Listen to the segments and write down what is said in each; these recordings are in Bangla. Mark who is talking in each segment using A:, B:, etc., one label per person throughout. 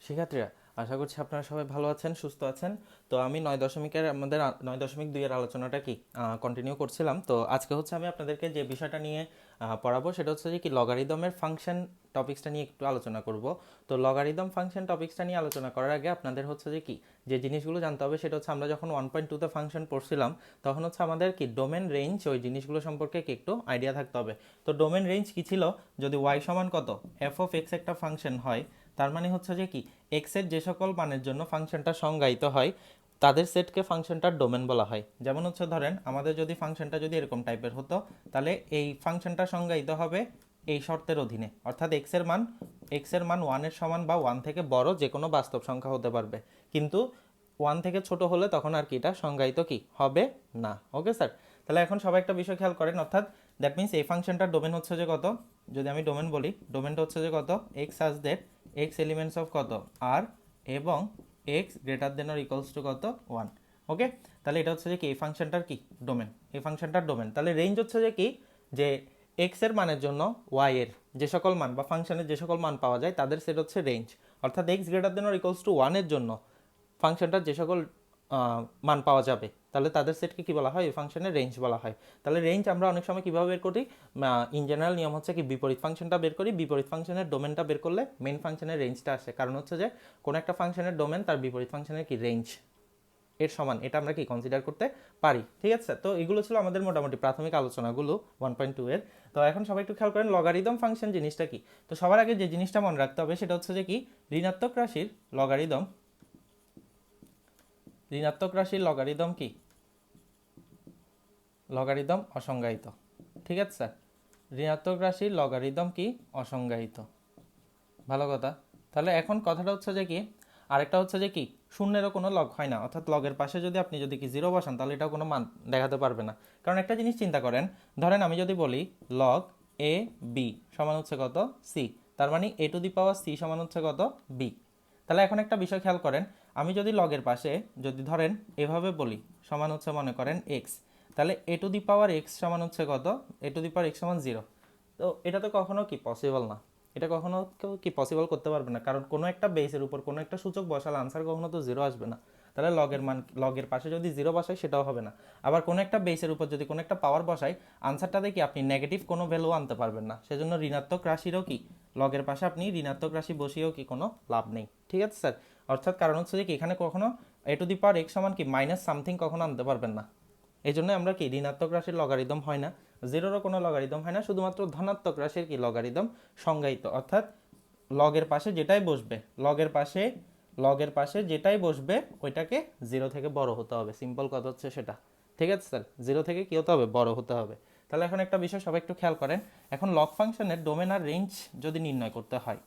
A: শিক্ষার্থীরা, আশা করছি আপনারা সবাই ভালো আছেন, সুস্থ আছেন। তো আমি আমাদের 9.2 এর আলোচনাটা কন্টিনিউ করছিলাম। তো আজকে হচ্ছে আমি আপনাদেরকে যে বিষয়টা নিয়ে পড়াবো সেটা হচ্ছে যে লগারিদমের ফাংশন টপিক্সটা নিয়ে একটু আলোচনা করব। তো লগারিদম ফাংশন টপিক্সটা নিয়ে আলোচনা করার আগে আপনাদের হচ্ছে যে জিনিসগুলো জানতে হবে সেটা হচ্ছে আমরা যখন 1.2তে ফাংশন পড়ছিলাম তখন হচ্ছে আমাদের ডোমেন রেঞ্জ ওই জিনিসগুলো সম্পর্কে একটু আইডিয়া থাকতে হবে। তো ডোমেন রেঞ্জ কি ছিল? যদি ওয়াই সমান কত এফ অফ এক্স একটা ফাংশন হয়, তার মানে হচ্ছে এক্স এর যে সকল মানের জন্য ফাংশনটা সংজ্ঞায়িত হয় তাদের সেটকে ফাংশনটার ডোমেন বলা হয়। যেমন হচ্ছে ধরেন আমাদের যদি ফাংশনটা যদি এরকম টাইপের হতো, তাহলে এই ফাংশনটা সংজ্ঞায়িত হবে এই শর্তের অধীনে, অর্থাৎ এক্স এর মান 1-এর সমান বা 1 থেকে বড় যে কোনো বাস্তব সংখ্যা হতে পারবে, কিন্তু 1 থেকে ছোট হলে তখন আর এটা সংজ্ঞায়িত হবে না। ওকে স্যার, তাহলে এখন সবাই একটা বিষয় খেয়াল করেন, অর্থাৎ দ্যাট মিনস এই ফাংশনটার ডোমেন হচ্ছে যে কত। যদি আমি ডোমেন বলি, ডোমেনটা হচ্ছে যে কত, x such that x elements of কত আর, এবং x greater than or equals to কত 1। ওকে, তাহলে এটা হচ্ছে এই ফাংশনটার ডোমেন, এই ফাংশনটার ডোমেন। তাহলে রেঞ্জ হচ্ছে যে এক্স এর মানের জন্য ওয়াই এর যে সকল মান বা ফাংশনের যে সকল মান পাওয়া যায় তাদের সেট হচ্ছে রেঞ্জ। অর্থাৎ x greater than or equals to 1 এর জন্য ফাংশনটার যে সকল মান পাওয়া যাবে তাহলে তাদের সেটকে কি বলা হয়? এই ফাংশনের রেঞ্জ বলা হয়। তাহলে রেঞ্জ আমরা অনেক সময় কিভাবে বের করি? ইন জেনারেল নিয়ম হচ্ছে বিপরীত ফাংশনটা বের করি, বিপরীত ফাংশনের ডোমেনটা বের করলে মেইন ফাংশনের রেঞ্জটা আসে। কারণ হচ্ছে যে কোনো একটা ফাংশনের ডোমেন তার বিপরীত ফাংশনের রেঞ্জ এর সমান, এটা আমরা কনসিডার করতে পারি। ঠিক আছে, তো এগুলো ছিল আমাদের মোটামুটি প্রাথমিক আলোচনাগুলো 1.2 এর। তো এখন সবাই একটু খেয়াল করেন লগারিদম ফাংশন জিনিসটা কি। তো সবার আগে যে জিনিসটা মনে রাখতে হবে সেটা হচ্ছে ঋণাত্মক রাশির লগারিদম। ঋণাত্মক রাশির লগারিদম কি? লগারিদম অসংজ্ঞায়িত। ঠিক আছে স্যার, ঋণাত্মক রাশির লগারিদম কি? অসংজ্ঞায়িত। ভালো কথা। তাহলে এখন কথাটা হচ্ছে আরেকটা হচ্ছে শূন্যেরও কোনো লগ হয় না, অর্থাৎ লগের পাশে আপনি যদি জিরো বসান তাহলে এটাও কোনো মান দেখাতে পারবে না। কারণ একটা জিনিস চিন্তা করেন, ধরেন আমি যদি বলি লগ এ বি সমান হচ্ছে কত সি, তার মানে এ টু দি পাওয়ার সি সমান হচ্ছে কত বি। তাহলে এখন একটা বিষয় খেয়াল করেন, আমি যদি লগের পাশে যদি ধরেন এভাবে বলি সমান হচ্ছে মনে করেন এক্স, তাহলে এ টু দি পাওয়ার এক্স সমান হচ্ছে কত? এ টু দি পাওয়ার এক্স সমান 0। তো এটা তো কখনো পসিবল না, এটা কখনো কেউ পসিবল করতে পারবে না, কারণ কোনো একটা বেসের উপর কোনো একটা সূচক বসালে আনসার কখনো তো 0 আসবে না। তাহলে লগের পাশে যদি 0 বসাই সেটাও হবে না। আবার কোনো একটা বেসের উপর যদি কোনো একটা পাওয়ার বসাই, আনসারটাতে আপনি নেগেটিভ কোনো ভ্যালু আনতে পারবেন না। সেজন্য ঋণাত্মক রাশিরও লগের পাশে আপনি ঋণাত্মক রাশি বসিয়েও কোনো লাভ নেই। ঠিক আছে স্যার, অর্থাৎ কারণ হচ্ছে এখানে কখনো এ টু দি পাওয়ার এক্স সমান মাইনাস সামথিং কখনো আনতে পারবেন না। এই জন্য আমরা ঋণাত্মক রাশির লগারিদম হয় না, জিরোরও কোনো লগারিদম হয় না, শুধুমাত্র ধনাত্মক রাশির লগারিদম সংজ্ঞায়িত। অর্থাৎ লগের পাশে যেটাই বসবে, লগের পাশে যেটাই বসবে ওইটাকে 0 থেকে বড় হতে হবে। সিম্পল কথা হচ্ছে সেটা। ঠিক আছে স্যার, 0 থেকে কি হতে হবে? বড় হতে হবে। তাহলে এখন একটা বিষয় সবাই একটু খেয়াল করেন, এখন লগ ফাংশনের ডোমেন আর রেঞ্জ যদি নির্ণয় করতে হয়,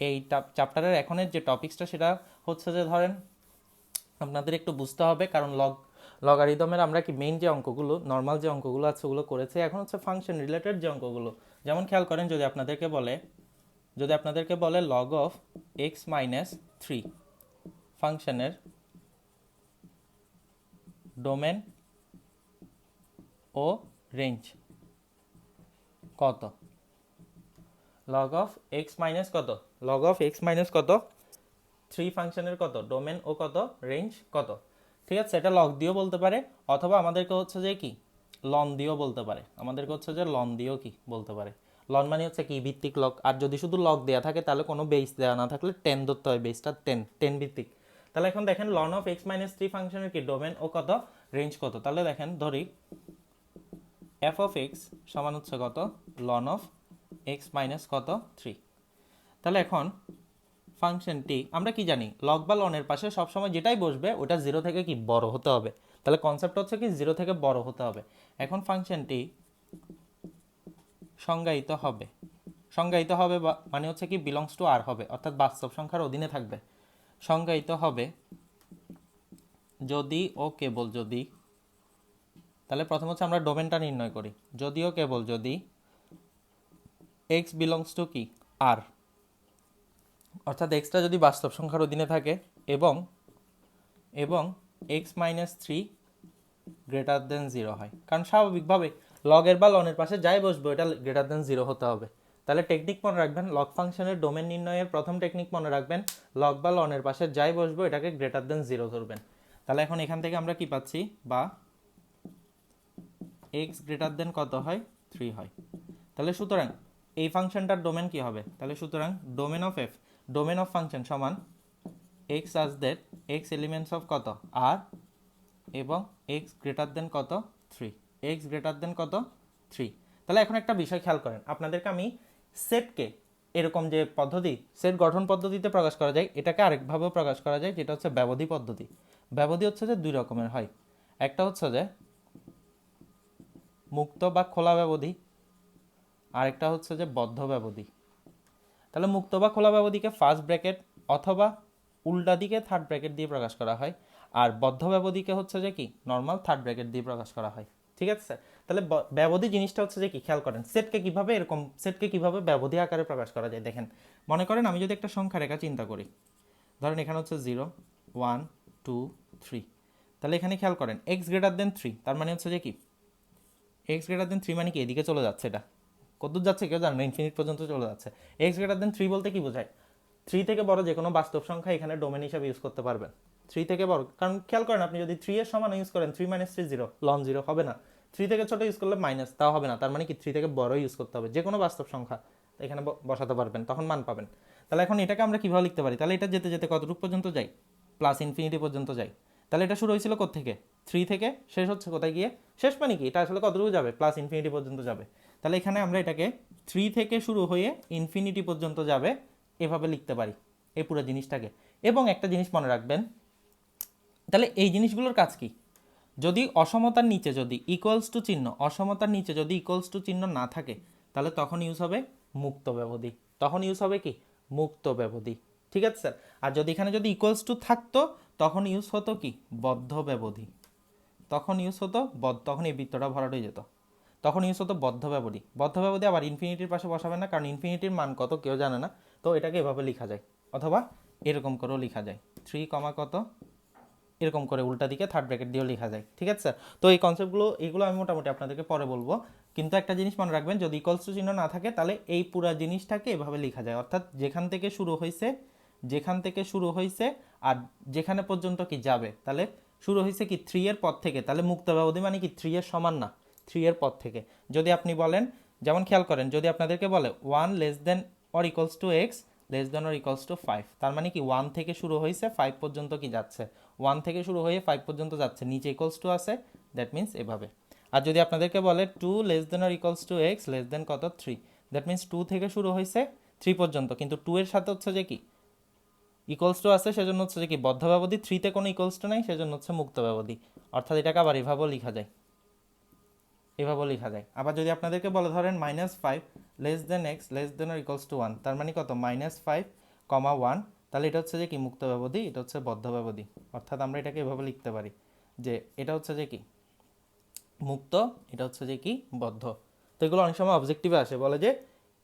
A: এই চ্যাপ্টারের এখনের যে টপিক্সটা সেটা হচ্ছে যে ধরেন আপনাদের একটু বুঝতে হবে, কারণ লগারিদমের আমরা মেইন যে অঙ্কগুলো, নর্মাল যে অঙ্কগুলো আছে ওগুলো করেছে, এখন হচ্ছে ফাংশন রিলেটেড যে অঙ্কগুলো। যেমন খেয়াল করেন, যদি আপনাদেরকে বলে লগ অফ এক্স মাইনাস 3 ফাংশনের ডোমেন ও রেঞ্জ কত? লগ অফ এক্স মাইনাস কত? লগ অফ এক্স মাইনাস কত? 3 ফাংশনের কত? ডোমেন ও কত? রেঞ্জ কত? ঠিক আছে, এটা লগ দিয়েও বলতে পারে, অথবা আমাদেরকে হচ্ছে লন দিয়েও বলতে পারে, লন দিয়েও বলতে পারে। লন মানে হচ্ছে ভিত্তিক লগ, আর যদি শুধু লগ দেওয়া থাকে তাহলে কোনো বেস দেওয়া না থাকলে 10 ধরতে হয়, বেসটা 10 ভিত্তিক। তাহলে এখন দেখেন লন অফ এক্স মাইনাস 3 ফাংশনের ডোমেন ও কত? রেঞ্জ কত? তাহলে দেখেন ধরি এফ অফ এক্স সমান হচ্ছে কত? লন অফ এক্স মাইনাস কত? 3। তাহলে এখন ফাংশনটি আমরা কি জানি, লগ বা লনের পাশে সবসময় যেটাই বসবে ওটা 0 থেকে বড় হতে হবে। তাহলে কনসেপ্ট হচ্ছে 0 থেকে বড় হতে হবে। এখন ফাংশনটি সংজ্ঞায়িত হবে মানে হচ্ছে বিলংস টু আর হবে, অর্থাৎ বাস্তব সংখ্যার অধীনে থাকবে। সংজ্ঞায়িত হবে যদি ও কেবল যদি, তাহলে প্রথম হচ্ছে আমরা ডোমেনটা নির্ণয় করি, যদিও কেবল যদি এক্স বিলংস টু আর, অর্থাৎ এক্সটা যদি বাস্তব সংখ্যার অধীনে থাকে এবং এক্স মাইনাস 3 গ্রেটার দেন 0 হয়। কারণ স্বাভাবিকভাবে লগের বা লনের পাশে যাই বসবে ওটা গ্রেটার দেন 0 হতে হবে। তাহলে টেকনিক মনে রাখবেন, লগ ফাংশনের ডোমেন নির্ণয়ের প্রথম টেকনিক মনে রাখবেন, লগ বা লনের পাশে যাই বসবো এটাকে গ্রেটার দেন 0 ধরবেন। তাহলে এখন এখান থেকে আমরা কি পাচ্ছি, বা এক্স গ্রেটার দেন কত হয়, 3 হয়। তাহলে সুতরাং এই ফাংশনটার ডোমেন কি হবে, তাহলে সুতরাং domain of F, domain of function সমান এক্স আজ দ্যাট এক্স এলিমেন্টস অফ কত আর, এবং এক্স গ্রেটার দেন কত 3, এক্স গ্রেটার দেন কত 3। তাহলে এখন একটা বিষয় খেয়াল করেন, আপনাদেরকে আমি সেটকে এরকম যে পদ্ধতি সেট গঠন পদ্ধতিতে প্রকাশ করা যায়, এটাকে আরেকভাবেও প্রকাশ করা যায়, যেটা হচ্ছে ব্যবধি পদ্ধতি। ব্যবধি হচ্ছে যে দুই রকমের হয়, একটা হচ্ছে যে মুক্ত বা খোলা ব্যবধি, আরেকটা হচ্ছে যে বদ্ধ ব্যবধি। তাহলে মুক্ত বা খোলা ব্যবধিকে ফার্স্ট ব্র্যাকেট অথবা উল্টা দিকে থার্ড ব্র্যাকেট দিয়ে প্রকাশ করা হয়, আর বদ্ধ ব্যবধিকে হচ্ছে যে কি নর্মাল থার্ড ব্র্যাকেট দিয়ে প্রকাশ করা হয়। ঠিক আছে স্যার? তাহলে ব্যবধি জিনিসটা হচ্ছে যে কি, খেয়াল করেন সেটকে কিভাবে ব্যবধি আকারে প্রকাশ করা যায়। দেখেন, মনে করেন আমি যদি একটা সংখ্যা রেখা চিন্তা করি, ধরেন এখানে হচ্ছে 0 1 2 3, তাহলে এখানে খেয়াল করেন এক্স গ্রেটার দেন 3, তার মানে হচ্ছে যে কি এক্স গ্রেটার দেন 3 মানে কি এদিকে চলে যাচ্ছে, এটা কতদূর যাচ্ছে কেউ জানে না, ইনফিনিট পর্যন্ত চলে যাচ্ছে। এক্স গ্রেটার দেন 3 বলতে কি বোঝায়, 3 থেকে বড় যে কোনো বাস্তব সংখ্যা এখানে ডোমেন হিসাবে ইউজ করতে পারবেন। 3 থেকে বড়, কারণ খেয়াল করেন আপনি যদি 3 এর সমান ইউজ করেন 3 - 3 0, লন 0 হবে না। 3 থেকে ছোট ইউজ করলে মাইনাস, তাও হবে না। তার মানে কি 3 থেকে বড় ইউজ করতে হবে, যে কোনো বাস্তব সংখ্যা এখানে বসাতে পারবেন, তখন মান পাবেন। তাহলে এখন এটাকে আমরা কিভাবে লিখতে পারি, তাহলে এটা যেতে যেতে কতটুকু পর্যন্ত যাই, প্লাস ইনফিনিটি পর্যন্ত যাই। তাহলে এটা শুরু হয়েছিল কোত্থেকে, 3 থেকে, শেষ হচ্ছে কোথায় গিয়ে, শেষ মানে কি এটা আসলে কতটুকু যাবে, প্লাস ইনফিনিটি পর্যন্ত যাবে। তাহলে এখানে আমরা এটাকে 3 থেকে শুরু হয়ে ইনফিনিটি পর্যন্ত যাবে এভাবে লিখতে পারি এই পুরো জিনিসটাকে। এবং একটা জিনিস মনে রাখবেন, তাহলে এই জিনিসগুলোর কাজ কি, যদি অসমতার নিচে যদি ইকুয়ালস টু চিহ্ন, অসমতার নিচে যদি ইকুয়ালস টু চিহ্ন না থাকে, তাহলে তখন ইউজ হবে মুক্ত ব্যবধি, তখন ইউজ হবে কি মুক্ত ব্যবধি। ঠিক আছে স্যার? আর যদি এখানে যদি ইকুয়ালস টু থাকতো তখন ইউজ হতো কি বদ্ধ ব্যবধি, তখন ইউজ হতো তখন এই বৃত্তটা ভরাট হয়ে যেত, তখন ইউজ হতো বদ্ধ ব্যবধি। বদ্ধ ব্যবধি আবার ইনফিনিটির পাশে বসাবেন না, কারণ ইনফিনিটির মান কত কেউ জানে না। তো এটাকে এভাবে লেখা যায়, অথবা এরকম করেও লেখা যায়, 3 কমা কত, এরকম করে উল্টা দিকে থার্ড ব্র্যাকেট দিয়েও লেখা যায়। ঠিক আছে স্যার? তো এই কনসেপ্টগুলো এগুলো আমি মোটামুটি আপনাদেরকে পরে বলবো, কিন্তু একটা জিনিস মনে রাখবেন, যদি ইকুয়ালস টু চিহ্ন না থাকে তাহলে এই পুরো জিনিসটাকে এভাবে লেখা যায়, অর্থাৎ যেখান থেকে শুরু হয়েছে আর যেখানে পর্যন্ত কি যাবে, তাহলে শুরু হয়েছে কি 3 এর পর থেকে, তাহলে মুক্ত ব্যবধি মানে কি 3 এর সমান না, 3 এর পর থেকে। যদি আপনি বলেন, যেমন খেয়াল করেন, যদি আপনাদেরকে বলে 1 less than or equals to x less than or equals to 5, তার মানে কি 1 থেকে শুরু হয়েছে 5 পর্যন্ত কি যাচ্ছে, 1 থেকে শুরু হয়ে 5 পর্যন্ত যাচ্ছে, নিচে ইকুয়ালস টু আছে, দ্যাট মিন্স এভাবে। আর যদি আপনাদেরকে বলে 2 less than or equals to x less than কত 3, দ্যাট মিন্স 2 থেকে শুরু হয়েছে 3 পর্যন্ত, কিন্তু 2 এর সাথে হচ্ছে যে কি ইকুয়ালস টু আছে, সেজন্য হচ্ছে যে কি বদ্ধ ব্যবধি, 3 তে কোনো ইকুয়ালস টু নাই, সেজন্য হচ্ছে মুক্ত ব্যবধি। অর্থাৎ এটাকে আবার এভাবেও লেখা যায়, এভাবেও লেখা যায়। আবার যদি আপনাদেরকে বলে ধরেন -5 less than x less than or equals to 1, তার মানে কত -5, 1, তাহলে এটা হচ্ছে যে কি মুক্ত ব্যবধি, এটা হচ্ছে বদ্ধ ব্যবধি। অর্থাৎ আমরা এটাকে এভাবে লিখতে পারি যে এটা হচ্ছে যে কি মুক্ত, এটা হচ্ছে যে কি বদ্ধ। তো এগুলো অনেক সময় অবজেক্টিভে আসে, বলে যে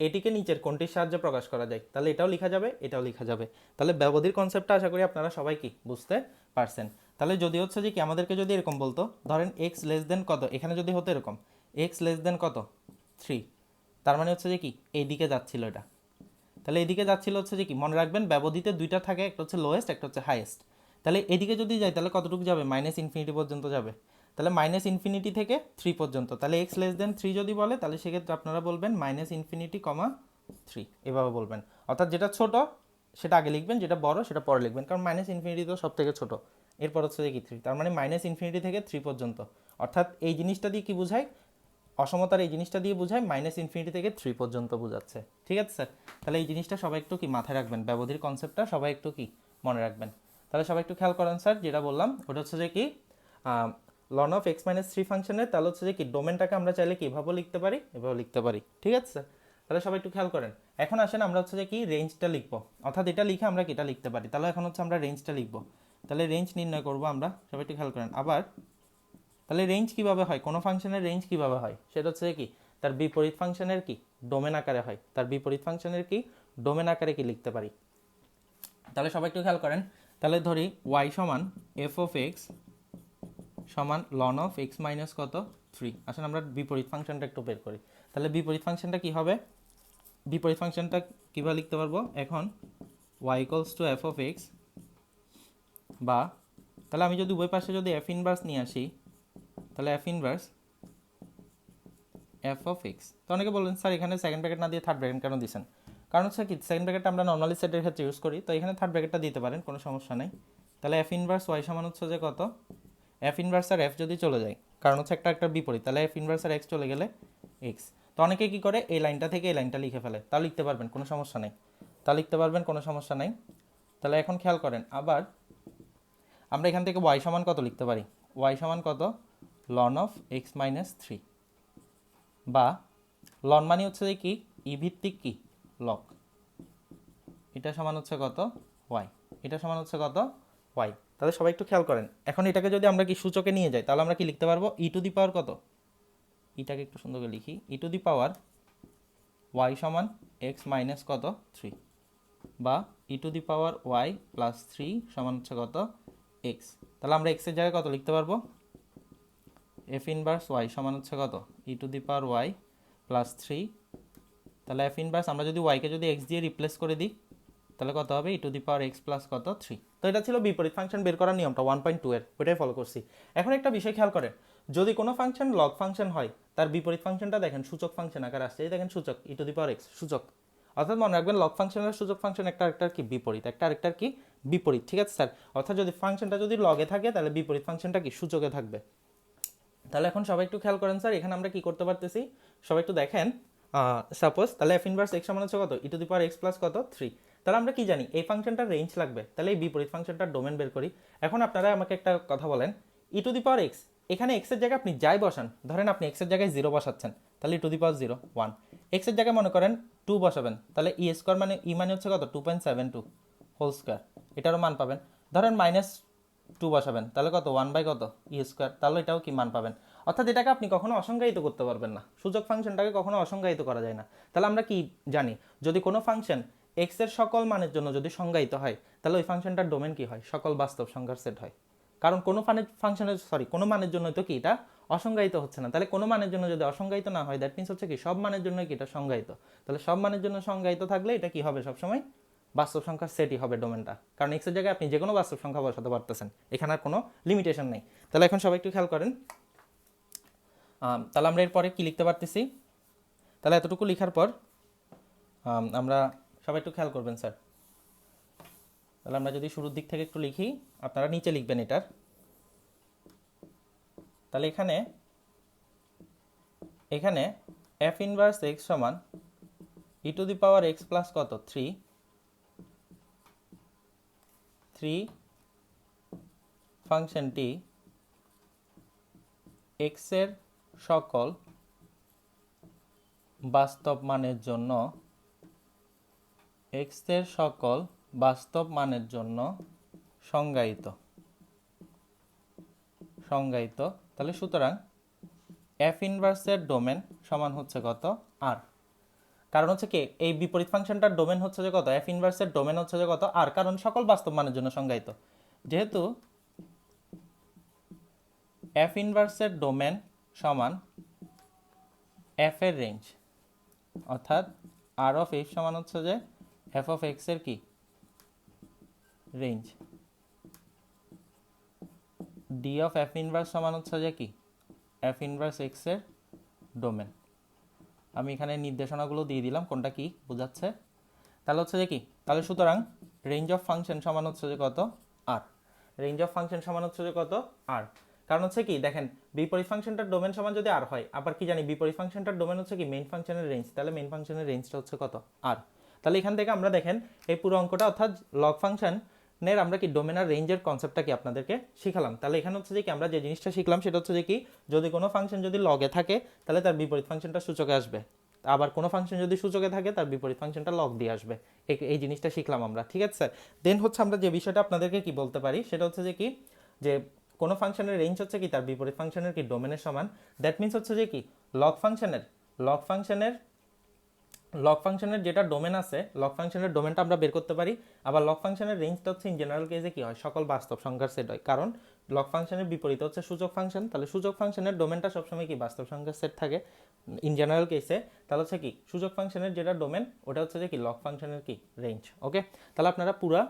A: এটিকে নিচের কোনটির সাহায্যে প্রকাশ করা যায়, তাহলে এটাও লেখা যাবে, এটাও লেখা যাবে। তাহলে ব্যবধির কনসেপ্টটা আশা করি আপনারা সবাই কি বুঝতে পারছেন। তাহলে যদি হচ্ছে যে কি আমাদেরকে যদি এরকম বলতো, ধরেন এক্স লেস দেন কত, এখানে যদি হতো এরকম এক্স লেস দেন কত 3, তার মানে হচ্ছে যে কি এইদিকে যাচ্ছিল এটা, তাহলে এদিকে যাচ্ছিল হচ্ছে যে কি, মনে রাখবেন ব্যবধিতে দুইটা থাকে, একটা হচ্ছে লোয়েস্ট, একটা হচ্ছে হাইয়েস্ট। তাহলে এদিকে যদি যায় তাহলে কতটুকু যাবে, -ইনফিনিটি পর্যন্ত যাবে। তাহলে -ইনফিনিটি থেকে 3 পর্যন্ত, তাহলে এক্স লেস দেন 3 যদি বলে, তাহলে সেক্ষেত্রে আপনারা বলবেন -ইনফিনিটি, 3, এভাবে বলবেন। অর্থাৎ যেটা ছোট সেটা আগে লিখবেন, যেটা বড় সেটা পরে লিখবেন, কারণ -ইনফিনিটি তো সব থেকে ছোট, এরপর হচ্ছে যে কি 3, তার মানে -ইনফিনিটি থেকে 3 পর্যন্ত। অর্থাৎ এই জিনিসটা দিয়ে কি বোঝায়, অসমতার এই জিনিসটা দিয়ে বোঝায় -ইনফিনিটি থেকে 3 পর্যন্ত বোঝাচ্ছে। ঠিক আছে স্যার? তাহলে এই জিনিসটা সবাই একটু কি মাথায় রাখবেন, ব্যবধির কনসেপ্টটা সবাই একটু কি মনে রাখবেন। তাহলে সবাই একটু খেয়াল করেন স্যার, যেটা বললাম ওটা হচ্ছে যে কি লন অফ x - 3 ফাংশনের, তাহলে হচ্ছে যে কি ডোমেনটাকে আমরা চাইলে কিভাবে লিখতে পারি, এভাবে লিখতে পারি। ঠিক আছে স্যার? তাহলে সবাই একটু খেয়াল করেন। এখন আসেন আমরা হচ্ছে যে কি রেঞ্জটা লিখবো, অর্থাৎ এটা লিখে আমরা কি এটা লিখতে পারি। তাহলে এখন হচ্ছে আমরা রেঞ্জটা লিখবো, তাহলে রেঞ্জ নির্ণয় করবো আমরা, সবাই একটু খেয়াল করেন। আবার তাহলে রেঞ্জ কিভাবে হয়, কোনো ফাংশনের রেঞ্জ কিভাবে হয়, সেটা হচ্ছে কি তার বিপরীত ফাংশনের কি ডোমেন আকারে হয়, তার বিপরীত ফাংশনের কি ডোমেন আকারে কি লিখতে পারি। তাহলে সবাই একটু খেয়াল করেন, তাহলে ধরি y সমান f অফ এক্স সমান লন অফ x মাইনাস কত 3। আসলে আমরা বিপরীত ফাংশনটা একটু বের করি। তাহলে বিপরীত ফাংশনটা কি হবে, বিপরীত ফাংশনটা কীভাবে লিখতে পারবো এখন y equals to F of x, বা তাহলে আমি যদি উভয় পাশে যদি এফ ইনভার্স নিয়ে আসি তাহলে F inverse F of x. তো অনেকে বলবেন স্যার এখানে সেকেন্ড ব্র্যাকেট না দিয়ে থার্ড ব্র্যাকেট কেন দিচ্ছেন? কারণ হচ্ছে কি সেকেন্ড ব্র্যাকেটটা আমরা নর্মালি সেটের ক্ষেত্রে ইউজ করি, তো এখানে থার্ড ব্র্যাকেটটা দিতে পারেন, কোনো সমস্যা নেই। তাহলে এফ ইনভার্স ওয়াই সমান হচ্ছে যে কত, এফ ইনভার্স আর এফ যদি চলে যায়, কারণ হচ্ছে একটা বিপরীত, তাহলে এফ ইনভার্স আর এক্স চলে গেলে এক্স। তো অনেকে কী করে এই লাইনটা থেকে এই লাইনটা লিখে ফেলে, তাও লিখতে পারবেন, কোনো সমস্যা নেই, তা লিখতে পারবেন, কোনো সমস্যা নেই। তাহলে এখন খেয়াল করেন, আবার আমরা এখান থেকে ওয়াই সমান কত লিখতে পারি, ওয়াই সমান কত ln of X minus three, বা লন মানে হচ্ছে যে কি ই ভিত্তিক কি লক, এটা সমান হচ্ছে কত ওয়াই, এটা সমান হচ্ছে কত ওয়াই। তাহলে সবাই একটু খেয়াল করেন, এখন এটাকে যদি আমরা কি সূচকে নিয়ে যাই তাহলে আমরা কি লিখতে পারবো, ই টু দি পাওয়ার কত, এটাকে একটু সুন্দর করে লিখি, E to the power Y সমান এক্স মাইনাস কত থ্রি, বা E to the power Y plus three সমান হচ্ছে কত এক্স। তাহলে আমরা এক্সের জায়গায় কত লিখতে পারবো, এফ ইনভার্স ওয়াই সমান হচ্ছে কত E to the power Y plus three. তাহলে এফ ইনভার্স আমরা যদি ওয়াইকে যদি এক্স দিয়ে রিপ্লেস করে দিই তাহলে কত হবে E to the power X plus কত থ্রি। তো এটা ছিল বিপরীত ফাংশন বের করার নিয়মটা 1.2 এর, ওইটাই ফলো করছি। এখন একটা বিষয় খেয়াল করেন, যদি কোনো ফাংশন লগ ফাংশন হয় তার বিপরীত ফাংশনটা দেখেন সূচক ফাংশন আকার আসছে, এই দেখেন সূচক ই টু দি পাওয়ার এক্স সূচক, অর্থাৎ মনে রাখবেন লগ ফাংশনের সূচক ফাংশন একটা আরেকটার কি বিপরীত, একটা আরেকটার কি বিপরীত, ঠিক আছে স্যার? অর্থাৎ যদি ফাংশনটা যদি লগে থাকে তাহলে বিপরীত ফাংশনটা কি সূচকে থাকবে। তাহলে এখন সবাই একটু খেয়াল করেন স্যার, এখানে আমরা কি করতে পারতেছি, সবাই একটু দেখেন, সাপোজ তাহলে এফ ইনভার্স এক্স সমান হচ্ছে কত E to the power X plus কত থ্রি। তাহলে আমরা কি জানি এই ফাংশনটার রেঞ্জ লাগবে, তাহলে এই বিপরীত ফাংশনটার ডোমেন বের করি। এখন আপনারা আমাকে একটা কথা বলেন, ই টু দি পাওয়ার এক্স এখানে এক্সের জায়গায় আপনি যাই বসান, ধরেন আপনি এক্সের জায়গায় জিরো বসাচ্ছেন, তাহলে E to the power zero one, এক্সের জায়গায় মনে করেন টু বসাবেন, তাহলে ই স্কোয়ার মানে ই মানে হচ্ছে কত 2.72 হোল স্কোয়ার, এটারও মান পাবেন। ধরেন মাইনাস টু বসাবেন, তাহলে কত ওয়ান বাই কত ই স্কোয়ার, তাহলে এটাও কি মান পাবেন। অর্থাৎ এটাকে আপনি কখনো অসংজ্ঞায়িত করতে পারবেন না, সূচক ফাংশনটাকে কখনো অসংজ্ঞায়িত করা যায় না। তাহলে আমরা কি জানি, যদি কোনো ফাংশন এক্স এর সকল মানের জন্য যদি সংজ্ঞায়িত হয় তাহলে ওই ফাংশনটার ডোমেন কি হয়, সকল বাস্তব সংখ্যার সেট হয়। কারণ কোনো ফাংশনের কোনো মানের জন্য তো কি এটা অসংজ্ঞায়িত হচ্ছে না, তাহলে কোনো মানের জন্য যদি অসংজ্ঞায়িত না হয় দ্যাট মিনস হচ্ছে কি সব মানের জন্য কি এটা সংজ্ঞায়িত, তাহলে সব মানের জন্য সংজ্ঞায়িত থাকলে এটা কি হবে সবসময় বাস্তব সংখ্যার সেটই হবে ডোমেনটা, কারণ এক্সের জায়গায় আপনি যে কোনো বাস্তব সংখ্যা বসাতে পারতেছেন, এখানে আর কোনো লিমিটেশন নেই। তাহলে এখন সবাই একটু খেয়াল করেন, তাহলে আমরা এরপরে কি লিখতে পারতেছি, তাহলে এতটুকু লেখার পর আমরা সবাই একটু খেয়াল করবেন স্যার, তাহলে আমরা যদি শুরুর দিক থেকে একটু লিখি, আপনারা নিচে লিখবেন এটার। তাহলে এখানে এফ ইনভার্স এক্স সমান E to the power X plus কত থ্রি, ফাংশনটি এক্স এর সকল বাস্তব মানের জন্য এক্স এর সকল বাস্তব মানের জন্য সংজ্ঞায়িত। তাহলে সুতরাং এফ ইনভার্সের ডোমেন সমান হচ্ছে কত আর, কারণ হচ্ছে কি এই বিপরীত ফাংশনটার ডোমেন হচ্ছে যে কত, এফ ইনভার্সের ডোমেন হচ্ছে যে কত আর, কারণ সকল বাস্তব মানের জন্য সংজ্ঞায়িত। যেহেতু এফ ইনভার্সের ডোমেন সমান এফ এর রেঞ্জ, অর্থাৎ আর অফ এফ সমান হচ্ছে যে এফ অফ এক্স এর কি range, D of F inverse সমান হচ্ছে যে কি এফ ইনভার্স এক্স এর ডোমেন। আমি এখানে নির্দেশনাগুলো দিয়ে দিলাম কোনটা কি বোঝাচ্ছে। তাহলে হচ্ছে যে কি, তাহলে সুতরাং রেঞ্জ অফ ফাংশন সমান হচ্ছে যে কত আর, রেঞ্জ অফ ফাংশন সমান হচ্ছে যে কত আর, কারণ হচ্ছে কি দেখেন বিপরীত ফাংশনটার ডোমেন সমান যদি আর হয়, আবার কি জানি বিপরীত ফাংশনটার ডোমেন হচ্ছে কি মেইন ফাংশনের রেঞ্জ, তাহলে মেইন ফাংশনের রেঞ্জটা হচ্ছে কত আর। তাহলে এখান থেকে আমরা দেখেন এই পুরো অঙ্কটা অর্থাৎ লগ ফাংশনের আমরা কি ডোমেন আর রেঞ্জের কনসেপ্টটা কি আপনাদেরকে শিখালাম। তাহলে এখানে হচ্ছে যে কি আমরা যে জিনিসটা শিখলাম সেটা হচ্ছে যে কি যদি কোনো ফাংশন যদি লগে থাকে তাহলে তার বিপরীত ফাংশনটা সূচকে আসবে, আবার কোনো ফাংশন যদি সূচকে থাকে তার বিপরীত ফাংশনটা লগ দিয়ে আসবে, এই জিনিসটা শিখলাম আমরা, ঠিক আছে স্যার। দেন হচ্ছে আমরা যে বিষয়টা আপনাদেরকে কি বলতে পারি সেটা হচ্ছে যে কি, যে কোনো ফাংশনের রেঞ্জ হচ্ছে কি তার বিপরীত ফাংশনের কি ডোমেনের সমান, দ্যাট মিনস হচ্ছে যে কি লগ ফাংশনের যেটা ডোমেন আছে লগ ফাংশনের ডোমেনটা আমরা বের করতে পারি, আবার লগ ফাংশনের রেঞ্জটা হচ্ছে ইন জেনারেল কেসে কি হয় সকল বাস্তব সংখ্যার সেট হয়, কারণ লগ ফাংশনের বিপরীত হচ্ছে সূচক ফাংশন, তাহলে সূচক ফাংশনের ডোমেনটা সবসময় কি বাস্তব সংখ্যার সেট থাকে, ইন জেনারেল কেসে, তাহলে হচ্ছে কি সূচক ফাংশনের যেটা ডোমেন ওটা হচ্ছে যে কি লগ ফাংশনের কি রেঞ্জ। ওকে, তাহলে আপনারা পুরা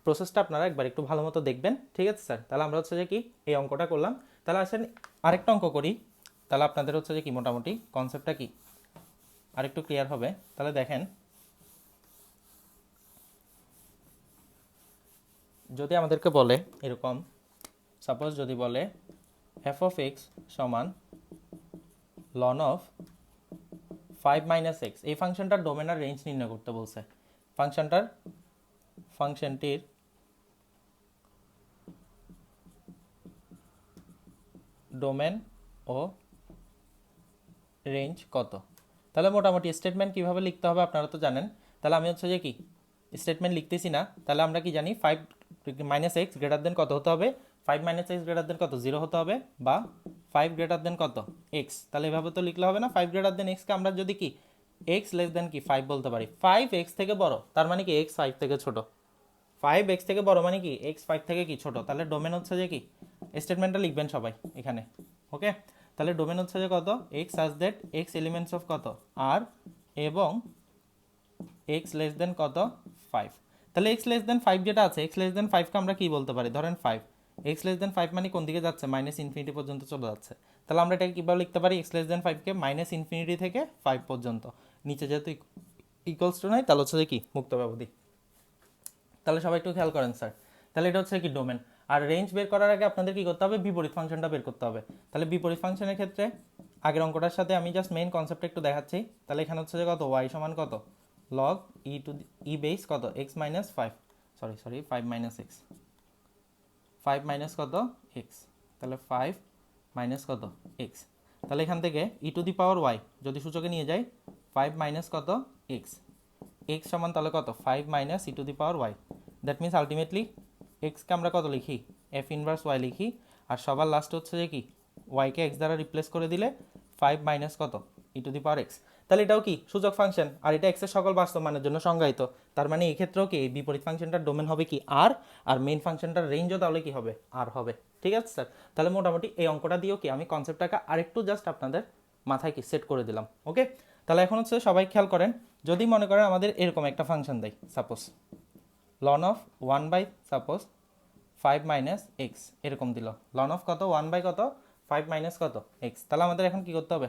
A: প্রসেসটা আপনারা একবার একটু ভালো মতো দেখবেন, ঠিক আছে স্যার। তাহলে আমরা হচ্ছে যে কি এই অঙ্কটা করলাম। তাহলে আসেন আরেকটা অঙ্ক করি, তাহলে আপনাদের হচ্ছে যে কি মোটামুটি কনসেপ্টটা কি আরেকটু ক্লিয়ার হবে। তাহলে দেখেন, যদি আমাদেরকে বলে এরকম, সাপোজ যদি বলে এফ অফ এক্স সমান লন অফ 5 - x, এই ফাংশনটার ডোমেন আর রেঞ্জ নির্ণয় করতে বলছে। ফাংশনটির ডোমেন ও রেঞ্জ কত। তাহলে মোটামুটি স্টেটমেন্ট কিভাবে লিখতে হবে আপনারা তো জানেন। তাহলে আমি হচ্ছে যে কি স্টেটমেন্ট লিখতেছি না, তাহলে আমরা কি জানি 5 - x গ্রেটার দেন কত হতে হবে, 5 - x গ্রেটার দেন কত 0 হতে হবে, বা 5 গ্রেটার দেন কত x। তাহলে এভাবে তো লিখলে হবে না, 5 গ্রেটার দেন x কে আমরা যদি কি x লেস দেন কি 5 বলতে পারি। 5 x থেকে বড়, তার মানে কি x 5 থেকে ছোট। 5 x থেকে বড় মানে কি x 5 থেকে কি ছোট। তাহলে ডোমেন হচ্ছে যে কি স্টেটমেন্টটা লিখবেন সবাই এখানে। ওকে, তাহলে ডোমেন হচ্ছে যে কত x such that x elements of কত r এবং x লেস দেন কত 5। তাহলে x লেস দেন 5 যেটা আছে, x লেস দেন 5 কে আমরা কি বলতে পারি, ধরেন 5, x লেস দেন 5 মানে কোন দিকে যাচ্ছে, মাইনাস ইনফিনিটি পর্যন্ত চলে যাচ্ছে। তাহলে আমরা এটাকে কিভাবে লিখতে পারি, x লেস দেন 5 কে মাইনাস ইনফিনিটি থেকে 5 পর্যন্ত, নিচে যেহেতু ইকুয়ালস টু নাই তাহলে হচ্ছে যে কি মুক্ত ব্যবধি। তাহলে সবাই একটু খেয়াল করেন স্যার। তাহলে এটা হচ্ছে কি ডোমেন। আর রেঞ্জ বের করার আগে আপনাদের কি করতে হবে, বিপরীত ফাংশনটা বের করতে হবে। তাহলে বিপরীত ফাংশনের ক্ষেত্রে আগের অঙ্কটার সাথে আমি জাস্ট মেইন কনসেপ্টটা একটু দেখাচ্ছি। তাহলে এখানে হচ্ছে যে কত y সমান কত log e টু ই বেস কত x minus 5, sorry 5 minus x, 5 minus কত x, তাহলে 5 মাইনাস কত x। তাহলে এখান থেকে ই টু দি পাওয়ার y যদি সূচকে নিয়ে যাই 5 মাইনাস কত x, x সমান তাহলে কত 5 minus E to the power y। That means ultimately এক্সকে আমরা কত লিখি, এফ ইনভার্স ওয়াই লিখি, আর সবার লাস্ট হচ্ছে যে কি ওয়াইকে এক্স দ্বারা রিপ্লেস করে দিলে 5 মাইনাস কত E to the power x. তাহলে এটাও কি সূচক ফাংশন, আর এটা এক্সের সকল বাস্তব মানের জন্য সংজ্ঞায়িত। তার মানে এই ক্ষেত্রেও কি এই বিপরীত ফাংশনটার ডোমেন হবে কি আর, আর মেইন ফাংশনটার রেঞ্জও তাহলে কি হবে আর হবে। ঠিক আছে স্যার। তাহলে মোটামুটি এই অঙ্কটা দিয়েও কি আমি কনসেপ্টটাকে আরেকটু জাস্ট আপনাদের মাথায় কি সেট করে দিলাম। ওকে, তাহলে এখন হচ্ছে সবাই খেয়াল করেন, যদি মনে করেন আমাদের এরকম একটা ফাংশন দেয়, suppose ln of 1 suppose 5 minus X এরকম দিল, লন অফ কত 1 কত 5 মাইনাস কত এক্স। তাহলে আমাদের এখন কি করতে হবে,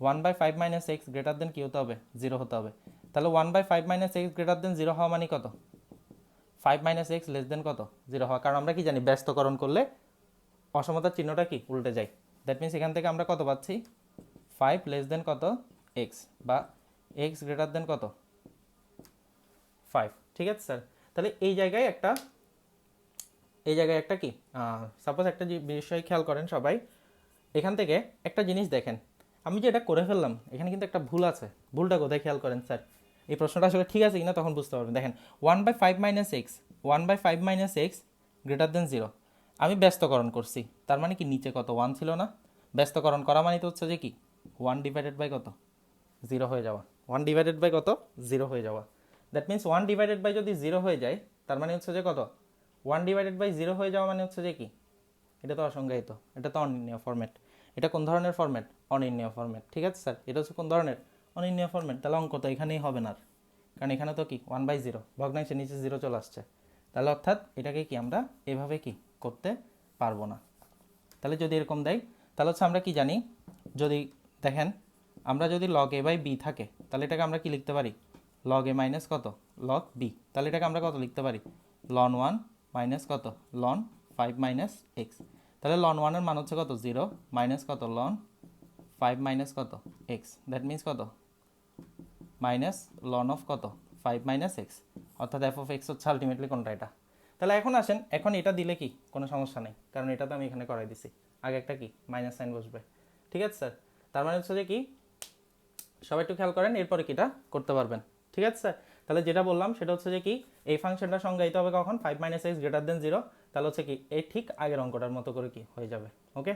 A: 1/5 মাইনাস এক্স গ্রেটার দেন কি হতে হবে 0 হতে হবে। তাহলে 1/5 মাইনাস এক্স গ্রেটার দেন 0 হওয়া মানে কত, 5 মাইনাস এক্স লেস দেন কত 0 হওয়া। কারণ আমরা কি জানি ব্যস্তকরণ করলে অসমতার চিহ্নটা কি উল্টে যায়। দ্যাট মিনস এখান থেকে আমরা কত পাচ্ছি 5 লেস দেন কত এক্স, বা এক্স গ্রেটার দেন কত 5। ঠিক আছে স্যার। তাহলে এই জায়গায় একটা কি সাপোজ একটা বিষয় খেয়াল করেন সবাই, এখান থেকে একটা জিনিস দেখেন, আমি যে এটা করে ফেললাম এখানে কিন্তু একটা ভুল আছে। ভুলটা কোথায় খেয়াল করেন স্যার, এই প্রশ্নটা আসলে ঠিক আছে কিনা তখন বুঝতে পারবেন। দেখেন 1/5 minus x, 1/5 minus x greater than 0, আমি ব্যস্তকরণ করছি, তার মানে কি নিচে কত 1 ছিল না। ব্যস্তকরণ করা মানে তো হচ্ছে যে কি 1 ডিভাইডেড বাই কত 0 হয়ে যাওয়া, 1 ডিভাইডেড বাই কত 0 হয়ে যাওয়া। দ্যাট মিনস 1 ডিভাইডেড বাই যদি 0 হয়ে যায় তার মানে হচ্ছে যে কত 1 ডিভাইডেড বাই 0 হয়ে যাওয়া মানে হচ্ছে যে কি, এটা তো অসংজ্ঞায়িত, এটা তো অনির্ণয় ফরম্যাট। এটা কোন ধরনের ফরম্যাট, অনির্ণয় ফরম্যাট। ঠিক আছে স্যার, এটা হচ্ছে কোন ধরনের অনির্ণয় ফরম্যাট। তাহলে অঙ্ক তো এখানেই হবে না, কারণ এখানে তো কি 1/0 ভগ্নাংশের নিচে 0 চলে আসছে। তাহলে অর্থাৎ এটাকে কি আমরা এভাবে কি করতে পারবো না। তাহলে যদি এরকম দেয় তাহলে হচ্ছে আমরা কি জানি, যদি দেখেন আমরা যদি log a বাই বি থাকে তাহলে এটাকে আমরা কি লিখতে পারি log a মাইনাস কত log b। তাহলে এটাকে আমরা কত লিখতে পারি ln 1 মাইনাস কত ln 5 মাইনাস এক্স। তাহলে ln 1 এর মান হচ্ছে কত 0 মাইনাস কত ln 5 মাইনাস কত এক্স, দ্যাট মিনস কত মাইনাস ln অফ কত 5 মাইনাস এক্স, অর্থাৎ এফ অফ এক্স হচ্ছে আলটিমেটলি কোনটা এটা। তাহলে এখন আসেন, এখন এটা দিলে কি কোনো সমস্যা নেই, কারণ এটা তো আমি এখানে করাই দিছি, আগে একটা কি মাইনাস সাইন বসবে। ঠিক আছে স্যার, তার মানে হচ্ছে যে কি সবাই একটু খেয়াল করেন, এরপরে কিটা করতে পারবেন। ঠিক আছে স্যার, তাহলে যেটা বললাম সেটা হচ্ছে যে কি এই ফাংশনটা সংজ্ঞায়িত হবে কখন 5 মাইনাস এক্স গ্রেটার দেন 0। তাহলে হচ্ছে কি এই ঠিক আগের অঙ্কটার মতো করে কি হয়ে যাবে। ওকে,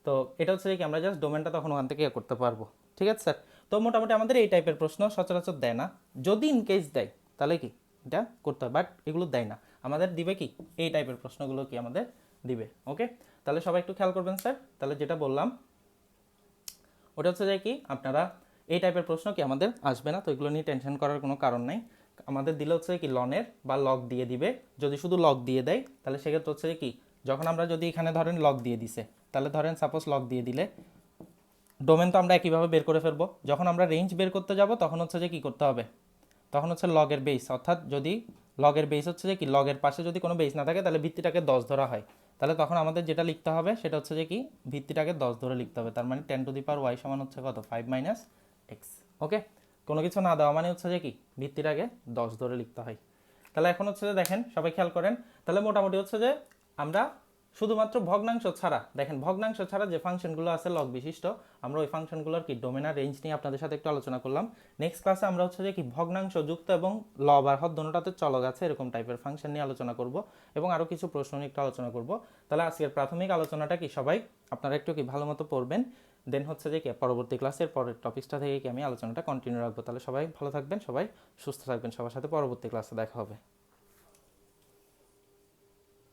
A: তো এটা হচ্ছে যে কি আমরা জাস্ট ডোমেনটা তখন ওখান থেকে করতে পারবো। ঠিক আছে স্যার, তো মোটামুটি আমাদের এই টাইপের প্রশ্ন সচরাচর দেয় না, যদি ইন কেস দেয় তাহলে কি এটা করতে হবে, বাট এগুলো দেয় না, আমাদের দিবে কি এই টাইপের প্রশ্নগুলো কি আমাদের দিবে। ওকে, তাহলে সবাই একটু খেয়াল করবেন স্যার। তাহলে যেটা বললাম ওটা হচ্ছে যে কি আপনারা এই টাইপের প্রশ্ন কি আমাদের আসবে না, তো এগুলো নিয়ে টেনশন করার কোনো কারণ নাই। আমাদের দিলে হচ্ছে কি লনের বা লগ দিয়ে দিবে, যদি শুধু লগ দিয়ে দেয় তাহলে সেক্ষেত্রে হচ্ছে যে কি যখন আমরা যদি এখানে ধরেন লগ দিয়ে দিছে, তাহলে ধরেন সাপোজ লগ দিয়ে দিলে ডোমেন তো আমরা একইভাবে বের করে ফেলবো। যখন আমরা রেঞ্জ বের করতে যাব তখন হচ্ছে যে কি করতে হবে, তখন হচ্ছে লগের বেস, অর্থাৎ যদি লগের বেস হচ্ছে যে কি লগের পাশে যদি কোনো বেস না থাকে তাহলে ভিত্তিটাকে 10 ধরা হয়। তাহলে তখন আমাদের যেটা লিখতে হবে সেটা হচ্ছে যে কি ভিত্তিটাকে 10 ধরে লিখতে হবে। তার মানে 10⁻y সমান হচ্ছে কত 5 - x। ওকে, কোনো কিছু না দেওয়া মানে হচ্ছে যে কি ভিত্তিটাকে 10 ধরে লিখতে হয়। তাহলে এখন হচ্ছে যে দেখেন সবাই খেয়াল করেন, তাহলে মোটামুটি হচ্ছে যে আমরা শুধুমাত্র ভগ্নাংশ ছাড়া, দেখেন ভগ্নাংশ ছাড়া যে ফাংশনগুলো আছে লগ বিশিষ্ট, আমরা ওই ফাংশনগুলোর কি ডোমেন আর রেঞ্জ নিয়ে আপনাদের সাথে একটু আলোচনা করলাম। নেক্সট ক্লাসে আমরা হচ্ছে যে কি ভগ্নাংশ যুক্ত এবং লব আর হর দোনোটাতে চলক আছে এরকম টাইপের ফাংশন নিয়ে আলোচনা করব এবং আরও কিছু প্রশ্ন নিয়ে একটু আলোচনা করব। তাহলে আজকের প্রাথমিক আলোচনাটা কি সবাই আপনারা একটু কি ভালো মতো পড়বেন, দেন হচ্ছে যে কি পরবর্তী ক্লাসের পরের টপিকসটা থেকে কি আমি আলোচনাটা কন্টিনিউ রাখবো। তাহলে সবাই ভালো থাকবেন, সবাই সুস্থ থাকবেন, সবার সাথে পরবর্তী ক্লাসে দেখা হবে।